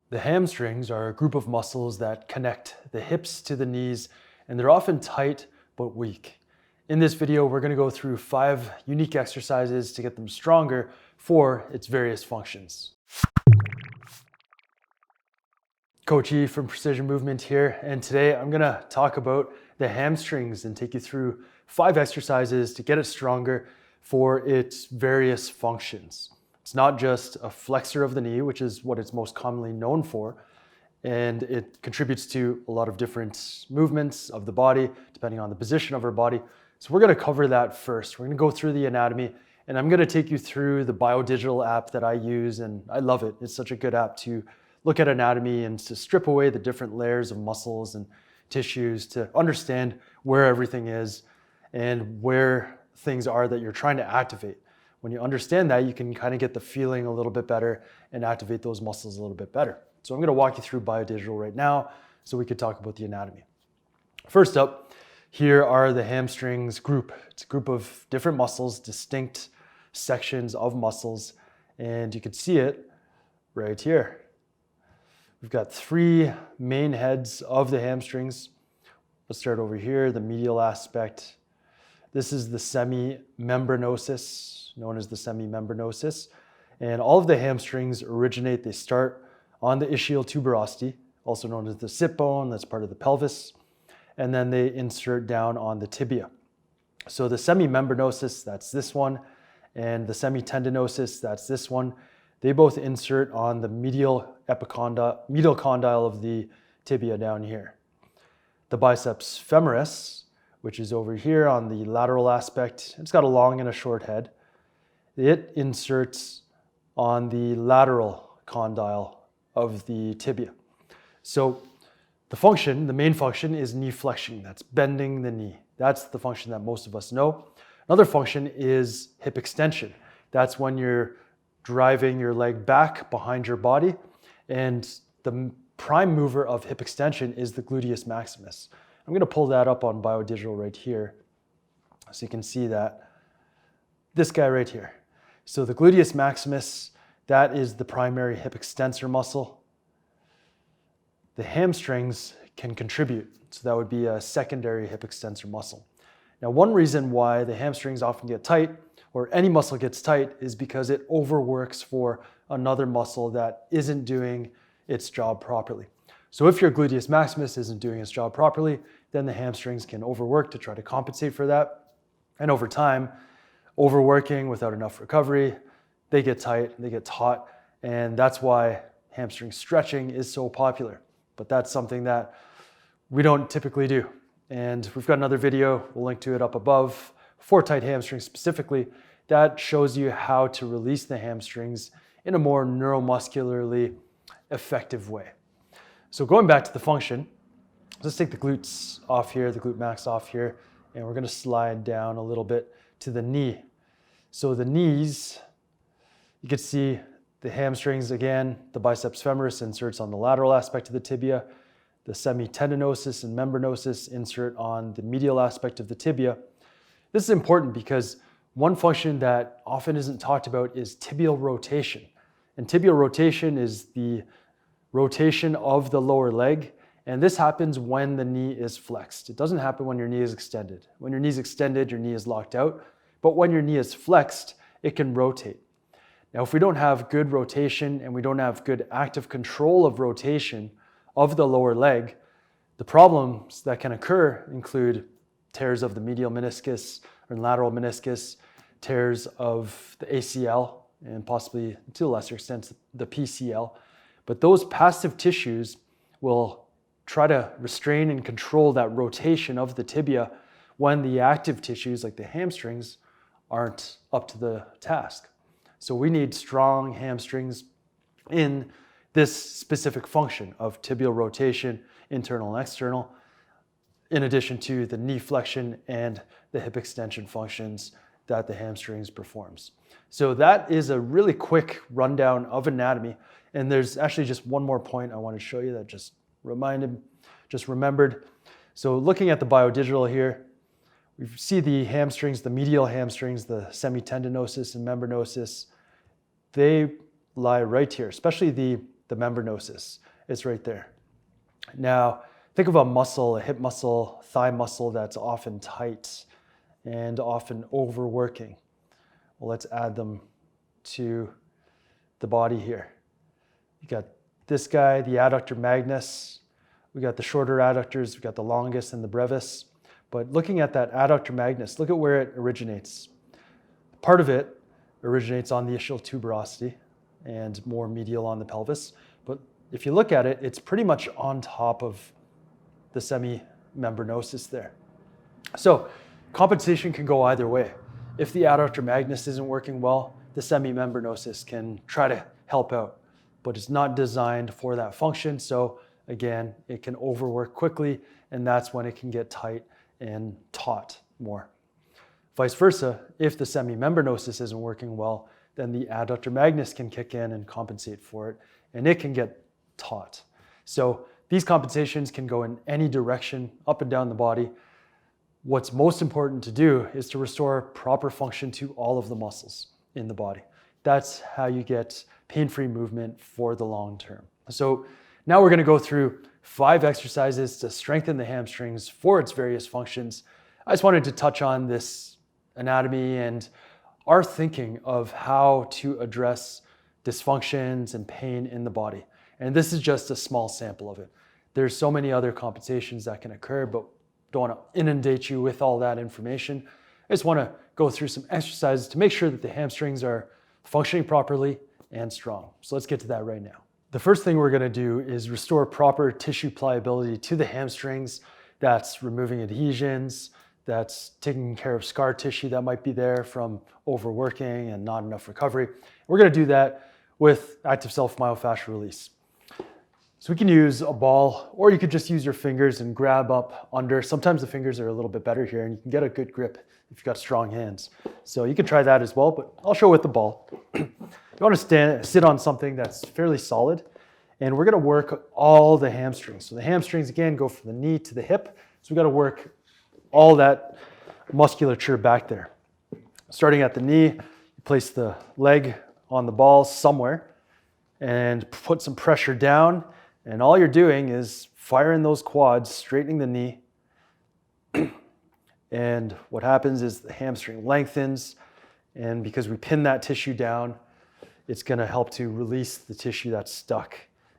The hamstrings are a group of muscles that connect the hips to the knees, and they're often tight but weak. In this video, we're going to go through 5 unique exercises to get them stronger for its various functions. Coach E from Precision Movement here, and today I'm going to talk about the hamstrings and take you through 5 exercises to get it stronger for its various functions. It's not just a flexor of the knee, which is what it's most commonly known for, and it contributes to a lot of different movements of the body, depending on the position of our body. So we're going to cover that first. We're going to go through the anatomy, and I'm going to take you through the biodigital app that I use, and I love it. It's such a good app to look at anatomy and to strip away the different layers of muscles and tissues to understand where everything is and where things are that you're trying to activate. When you understand that, you can kind of get the feeling a little bit better and activate those muscles a little bit better. So I'm going to walk you through biodigital right now so we could talk about the anatomy. First up, here are the hamstrings group. It's a group of different muscles, distinct sections of muscles, and you can see it right here. We've got 3 main heads of the hamstrings. Let's start over here, the medial aspect. This is the semimembranosus, known as the semimembranosus. And all of the hamstrings they start on the ischial tuberosity, also known as the sit bone, that's part of the pelvis. And then they insert down on the tibia. So the semimembranosus, that's this one, and the semitendinosus, that's this one. They both insert on the medial condyle of the tibia down here. The biceps femoris, which is over here on the lateral aspect, it's got a long and a short head. It inserts on the lateral condyle of the tibia. So the main function is knee flexion. That's bending the knee. That's the function that most of us know. Another function is hip extension. That's when you're driving your leg back behind your body. And the prime mover of hip extension is the gluteus maximus. I'm going to pull that up on biodigital right here so you can see that. This guy right here. So the gluteus maximus, that is the primary hip extensor muscle. The hamstrings can contribute, so that would be a secondary hip extensor muscle. Now, one reason why the hamstrings often get tight, or any muscle gets tight, is because it overworks for another muscle that isn't doing its job properly. So if your gluteus maximus isn't doing its job properly, then the hamstrings can overwork to try to compensate for that. And over time, overworking without enough recovery, they get tight, they get taut, and that's why hamstring stretching is so popular. But that's something that we don't typically do. And we've got another video, we'll link to it up above, for tight hamstrings specifically, that shows you how to release the hamstrings in a more neuromuscularly effective way. So going back to the function, let's take the glutes off here, the glute max off here, and we're going to slide down a little bit to the knee. So the knees, you can see the hamstrings again, the biceps femoris inserts on the lateral aspect of the tibia, the semitendinosus and membranosus insert on the medial aspect of the tibia. This is important because one function that often isn't talked about is tibial rotation. And tibial rotation is the rotation of the lower leg, and this happens when the knee is flexed. It doesn't happen when your knee is extended. When your knee is extended, your knee is locked out, but when your knee is flexed, it can rotate. Now, if we don't have good rotation and we don't have good active control of rotation of the lower leg, the problems that can occur include tears of the medial meniscus or lateral meniscus, tears of the ACL, and possibly to a lesser extent the PCL. But those passive tissues will try to restrain and control that rotation of the tibia when the active tissues like the hamstrings aren't up to the task. So we need strong hamstrings in this specific function of tibial rotation, internal and external, in addition to the knee flexion and the hip extension functions that the hamstrings performs. So that is a really quick rundown of anatomy. And there's actually just one more point I want to show you that just remembered. So looking at the biodigital here, we see the hamstrings, the medial hamstrings, the semitendinosus and membranosus. They lie right here, especially the the membranosus. It's right there. Now, think of a muscle, a hip muscle, thigh muscle that's often tight and often overworking. Well, let's add them to the body here. You got this guy, the adductor magnus. We got the shorter adductors, we got the longus and the brevis. But looking at that adductor magnus, look at where it originates. Part of it originates on the ischial tuberosity and more medial on the pelvis. But if you look at it, it's pretty much on top of the semimembranosus there. So compensation can go either way. If the adductor magnus isn't working well, the semimembranosus can try to help out, but it's not designed for that function. So again, it can overwork quickly, and that's when it can get tight and taut more. Vice versa, if the semimembranosus isn't working well, then the adductor magnus can kick in and compensate for it, and it can get taut. So these compensations can go in any direction, up and down the body. What's most important to do is to restore proper function to all of the muscles in the body. That's how you get pain-free movement for the long term. So now we're going to go through 5 exercises to strengthen the hamstrings for its various functions. I just wanted to touch on this anatomy and our thinking of how to address dysfunctions and pain in the body. And this is just a small sample of it. There's so many other compensations that can occur, but don't want to inundate you with all that information. I just want to go through some exercises to make sure that the hamstrings are functioning properly and strong. So let's get to that right now. The first thing we're going to do is restore proper tissue pliability to the hamstrings. That's removing adhesions, that's taking care of scar tissue that might be there from overworking and not enough recovery. We're going to do that with active self-myofascial release. So we can use a ball, or you could just use your fingers and grab up under. Sometimes the fingers are a little bit better here, and you can get a good grip if you've got strong hands. So you can try that as well, but I'll show with the ball. You want to sit on something that's fairly solid, and we're going to work all the hamstrings. So the hamstrings, again, go from the knee to the hip. So we've got to work all that musculature back there. Starting at the knee, you place the leg on the ball somewhere and put some pressure down. And all you're doing is firing those quads, straightening the knee. And what happens is the hamstring lengthens. And because we pin that tissue down, it's going to help to release the tissue that's stuck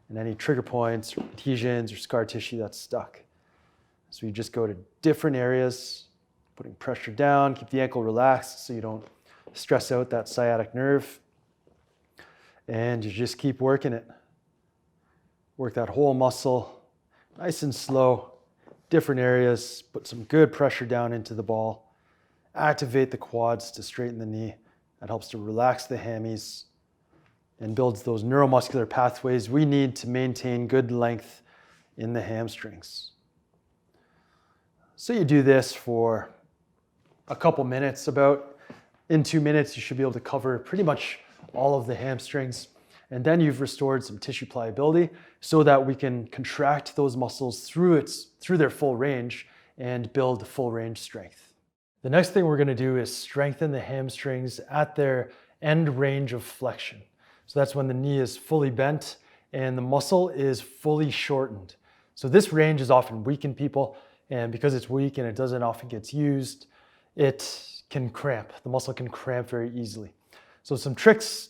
and any trigger points or adhesions or scar tissue that's stuck. So you just go to different areas, putting pressure down, keep the ankle relaxed so you don't stress out that sciatic nerve. And you just keep working it. Work that whole muscle, nice and slow, different areas, put some good pressure down into the ball. Activate the quads to straighten the knee. That helps to relax the hammies and builds those neuromuscular pathways we need to maintain good length in the hamstrings. So you do this for a couple minutes. About in 2 minutes, you should be able to cover pretty much all of the hamstrings. And then you've restored some tissue pliability so that we can contract those muscles through their full range and build full range strength. The next thing we're going to do is strengthen the hamstrings at their end range of flexion. So that's when the knee is fully bent and the muscle is fully shortened. So this range is often weak in people, and because it's weak and it doesn't often get used, it can cramp. The muscle can cramp very easily. So some tricks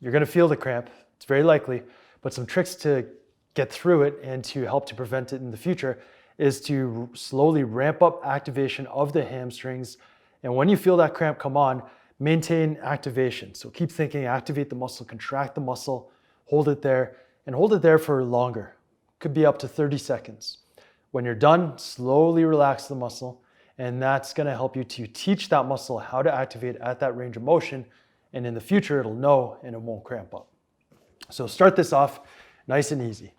you're going to feel the cramp, it's very likely, but some tricks to get through it and to help to prevent it in the future is to slowly ramp up activation of the hamstrings. And when you feel that cramp come on, maintain activation. So keep thinking, activate the muscle, contract the muscle, hold it there, and hold it there for longer. Could be up to 30 seconds. When you're done, slowly relax the muscle, and that's going to help you to teach that muscle how to activate at that range of motion. And in the future, it'll know and it won't cramp up. So start this off nice and easy.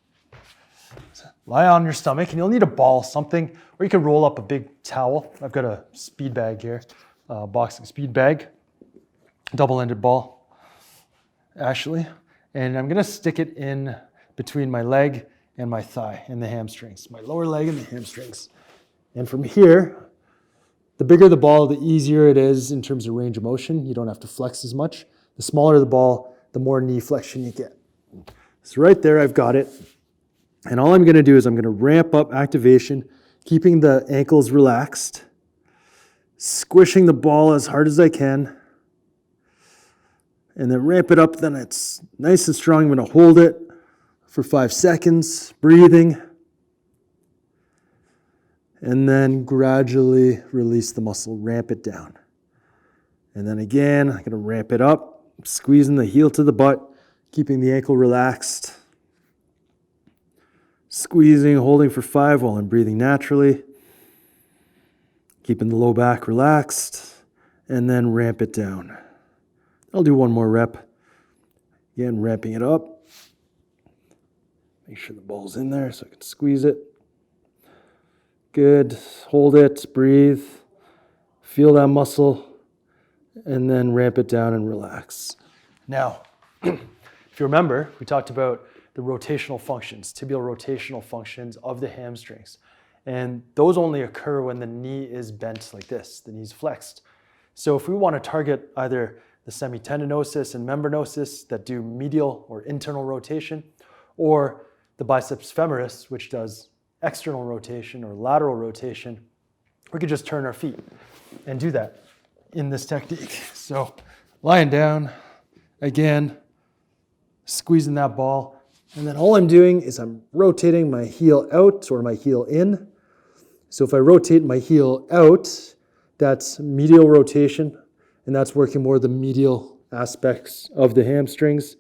Lie on your stomach, and you'll need a ball, something, or you can roll up a big towel. I've got a speed bag here, a boxing speed bag, double-ended ball, actually. And I'm gonna stick it in between my leg and my thigh and the hamstrings, my lower leg and the hamstrings. And from here, the bigger the ball, the easier it is in terms of range of motion. You don't have to flex as much. The smaller the ball, the more knee flexion you get. So right there, I've got it. And all I'm going to do is I'm going to ramp up activation, keeping the ankles relaxed, squishing the ball as hard as I can, and then ramp it up. Then it's nice and strong. I'm going to hold it for 5 seconds, breathing, and then gradually release the muscle, ramp it down. And then again, I'm going to ramp it up, squeezing the heel to the butt, keeping the ankle relaxed. Squeezing, holding for 5 while I'm breathing naturally. Keeping the low back relaxed, and then ramp it down. I'll do one more rep. Again, ramping it up. Make sure the ball's in there so I can squeeze it. Good. Hold it, breathe. Feel that muscle, and then ramp it down and relax. Now, if you remember, we talked about the rotational functions, tibial rotational functions of the hamstrings. And those only occur when the knee is bent like this, the knee's flexed. So if we want to target either the semitendinosus and membranosus that do medial or internal rotation, or the biceps femoris, which does external rotation or lateral rotation, we could just turn our feet and do that in this technique. So lying down, again, squeezing that ball. And then all I'm doing is I'm rotating my heel out or my heel in. So if I rotate my heel out, that's medial rotation, and that's working more the medial aspects of the hamstrings.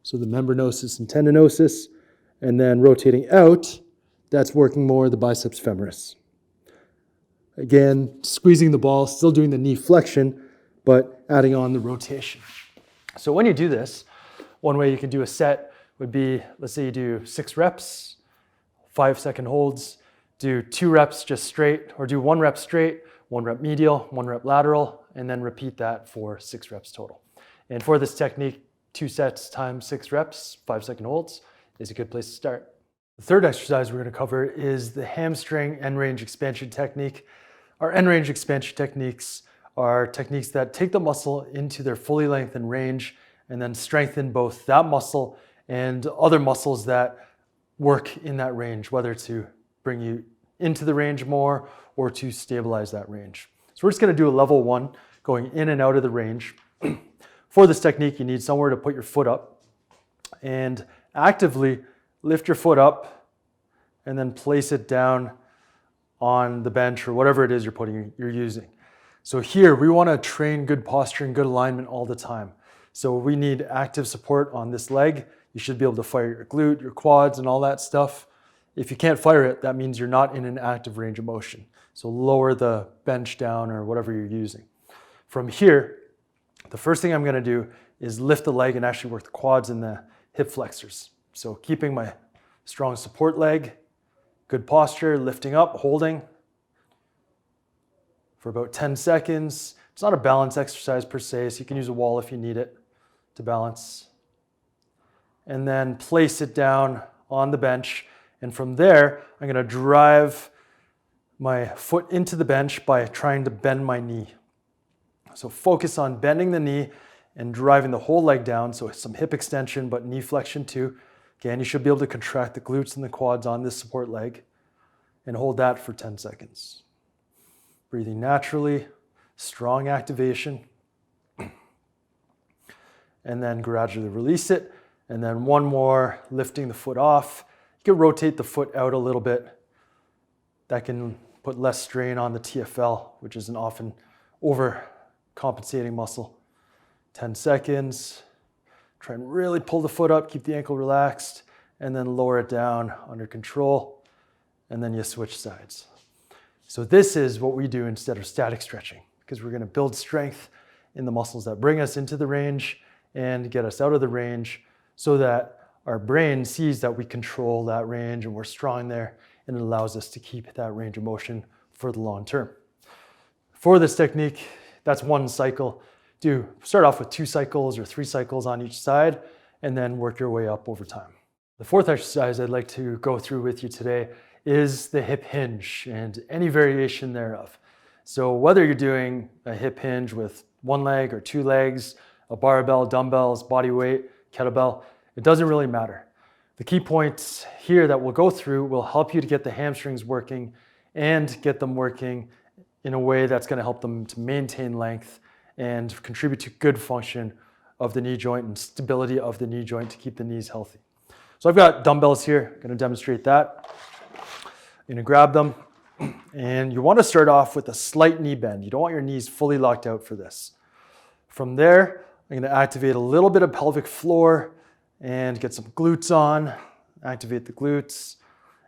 So the membranosus and tendinosus. And then rotating out, that's working more the biceps femoris. Again, squeezing the ball, still doing the knee flexion, but adding on the rotation. So when you do this, one way you can do a set would be, let's say you do 6 reps, 5-second holds, do 2 reps just straight, or do 1 rep straight, 1 rep medial, 1 rep lateral, and then repeat that for 6 reps total. And for this technique, 2 sets times 6 reps, 5-second holds is a good place to start. The third exercise we're going to cover is the hamstring end range expansion technique. Our end range expansion techniques are techniques that take the muscle into their fully lengthened range and then strengthen both that muscle and other muscles that work in that range, whether to bring you into the range more or to stabilize that range. So we're just going to do a level 1, going in and out of the range. For this technique, you need somewhere to put your foot up and actively lift your foot up and then place it down on the bench or whatever it is you're using. So here we want to train good posture and good alignment all the time. So we need active support on this leg. You should be able to fire your glute, your quads, and all that stuff. If you can't fire it, that means you're not in an active range of motion. So lower the bench down or whatever you're using. From here, the first thing I'm going to do is lift the leg and actually work the quads and the hip flexors. So keeping my strong support leg, good posture, lifting up, holding for about 10 seconds. It's not a balance exercise per se, so you can use a wall if you need it to balance. And then place it down on the bench. And from there, I'm going to drive my foot into the bench by trying to bend my knee. So focus on bending the knee and driving the whole leg down. So some hip extension, but knee flexion too. Again, you should be able to contract the glutes and the quads on this support leg and hold that for 10 seconds. Breathing naturally, strong activation. And then gradually release it. And then one more, lifting the foot off. You can rotate the foot out a little bit. That can put less strain on the TFL, which is an often overcompensating muscle. 10 seconds. Try and really pull the foot up, keep the ankle relaxed, and then lower it down under control. And then you switch sides. So this is what we do instead of static stretching, because we're going to build strength in the muscles that bring us into the range and get us out of the range, so that our brain sees that we control that range and we're strong there, and it allows us to keep that range of motion for the long term. For this technique, that's 1 cycle. Start off with 2 cycles or 3 cycles on each side, and then work your way up over time. The 4th exercise I'd like to go through with you today is the hip hinge and any variation thereof. So whether you're doing a hip hinge with 1 leg or 2 legs, a barbell, dumbbells, body weight, kettlebell, it doesn't really matter. The key points here that we'll go through will help you to get the hamstrings working and get them working in a way that's going to help them to maintain length and contribute to good function of the knee joint and stability of the knee joint to keep the knees healthy. So I've got dumbbells here. I'm going to demonstrate that. You're going to grab them, and you want to start off with a slight knee bend. You don't want your knees fully locked out for this. From there, I'm going to activate a little bit of pelvic floor and get some glutes on, activate the glutes,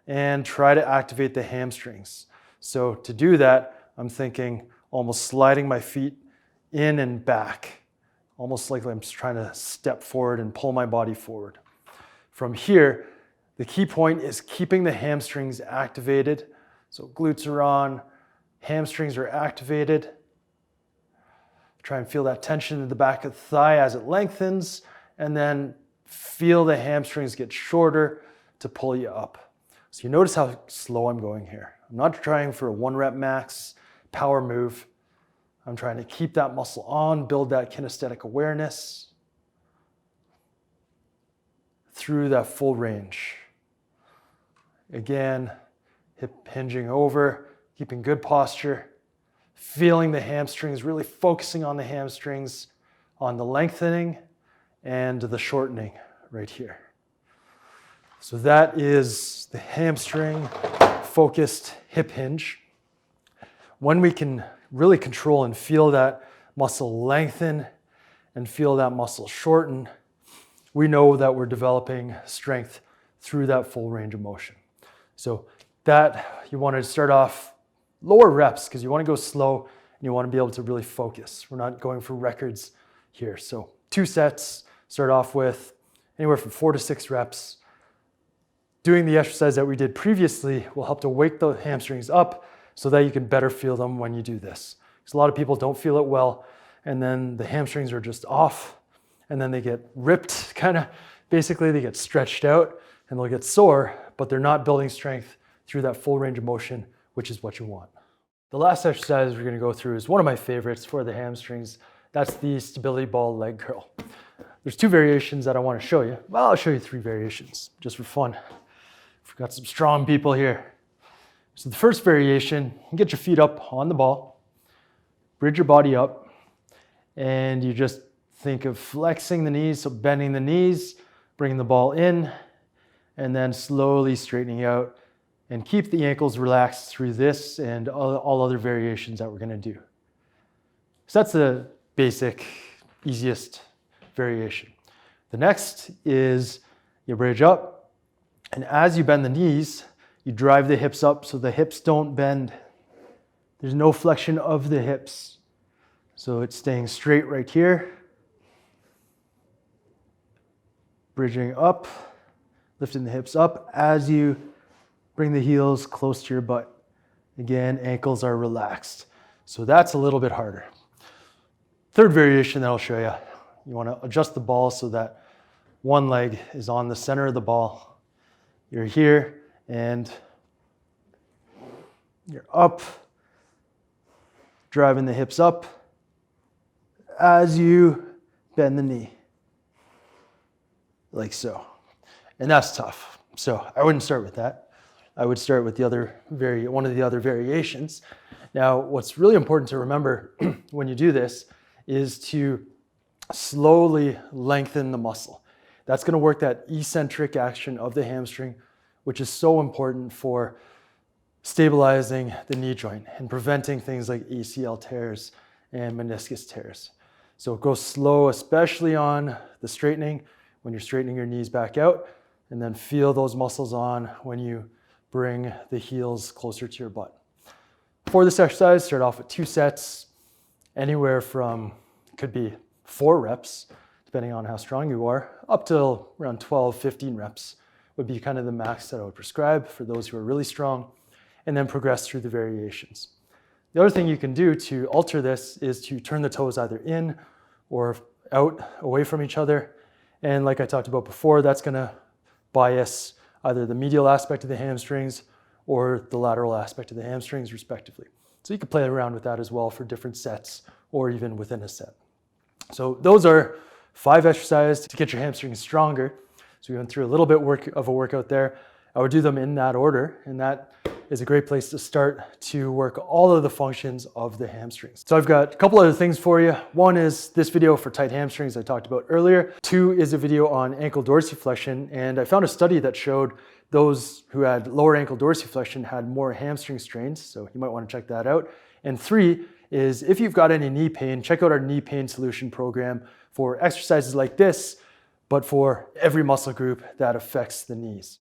and try to activate the hamstrings. So to do that, I'm thinking almost sliding my feet in and back, almost like I'm just trying to step forward and pull my body forward. From here, the key point is keeping the hamstrings activated. So glutes are on, hamstrings are activated. Try and feel that tension in the back of the thigh as it lengthens, and then feel the hamstrings get shorter to pull you up. So you notice how slow I'm going here. I'm not trying for a 1 rep max power move. I'm trying to keep that muscle on, build that kinesthetic awareness through that full range. Again, hip hinging over, keeping good posture, feeling the hamstrings, really focusing on the hamstrings, on the lengthening and the shortening right here. So that is the hamstring focused hip hinge. When we can really control and feel that muscle lengthen and feel that muscle shorten, we know that we're developing strength through that full range of motion. So that you want to start off lower reps because you want to go slow and you want to be able to really focus. We're not going for records here. So 2 sets, start off with anywhere from 4 to 6 reps. Doing the exercise that we did previously will help to wake the hamstrings up so that you can better feel them when you do this. Because a lot of people don't feel it well, and then the hamstrings are just off, and then they get ripped, basically they get stretched out, and they'll get sore, but they're not building strength through that full range of motion, which is what you want. The last exercise we're going to go through is one of my favorites for the hamstrings. That's the stability ball leg curl. There's 2 variations that I want to show you. Well, I'll show you 3 variations just for fun. We've got some strong people here. So the first variation, you get your feet up on the ball, bridge your body up, and you just think of flexing the knees, so bending the knees, bringing the ball in, and then slowly straightening out, and keep the ankles relaxed through this and all other variations that we're going to do. So that's the basic, easiest variation. The next is you bridge up, and as you bend the knees, you drive the hips up so the hips don't bend. There's no flexion of the hips. So it's staying straight right here. Bridging up, lifting the hips up as you bring the heels close to your butt. Again, ankles are relaxed. So that's a little bit harder. Third variation that I'll show you. You want to adjust the ball so that one leg is on the center of the ball. You're here and you're up, driving the hips up as you bend the knee, like so. And that's tough. So I wouldn't start with that. I would start with one of the other variations. Now, what's really important to remember when you do this is to slowly lengthen the muscle. That's going to work that eccentric action of the hamstring, which is so important for stabilizing the knee joint and preventing things like ACL tears and meniscus tears. So go slow, especially on the straightening, when you're straightening your knees back out, and then feel those muscles on when you bring the heels closer to your butt. For this exercise, start off with 2 sets, anywhere from, could be 4 reps, depending on how strong you are, up to around 12, 15 reps would be kind of the max that I would prescribe for those who are really strong, and then progress through the variations. The other thing you can do to alter this is to turn the toes either in or out, away from each other. And like I talked about before, that's going to bias either the medial aspect of the hamstrings or the lateral aspect of the hamstrings, respectively. So you can play around with that as well for different sets or even within a set. So those are 5 exercises to get your hamstrings stronger. So we went through a little bit of a workout there. I would do them in that order, and that is a great place to start to work all of the functions of the hamstrings. So I've got a couple other things for you. One is this video for tight hamstrings I talked about earlier. Two is a video on ankle dorsiflexion, and I found a study that showed those who had lower ankle dorsiflexion had more hamstring strains, so you might want to check that out. And three is if you've got any knee pain, check out our knee pain solution program for exercises like this, but for every muscle group that affects the knees.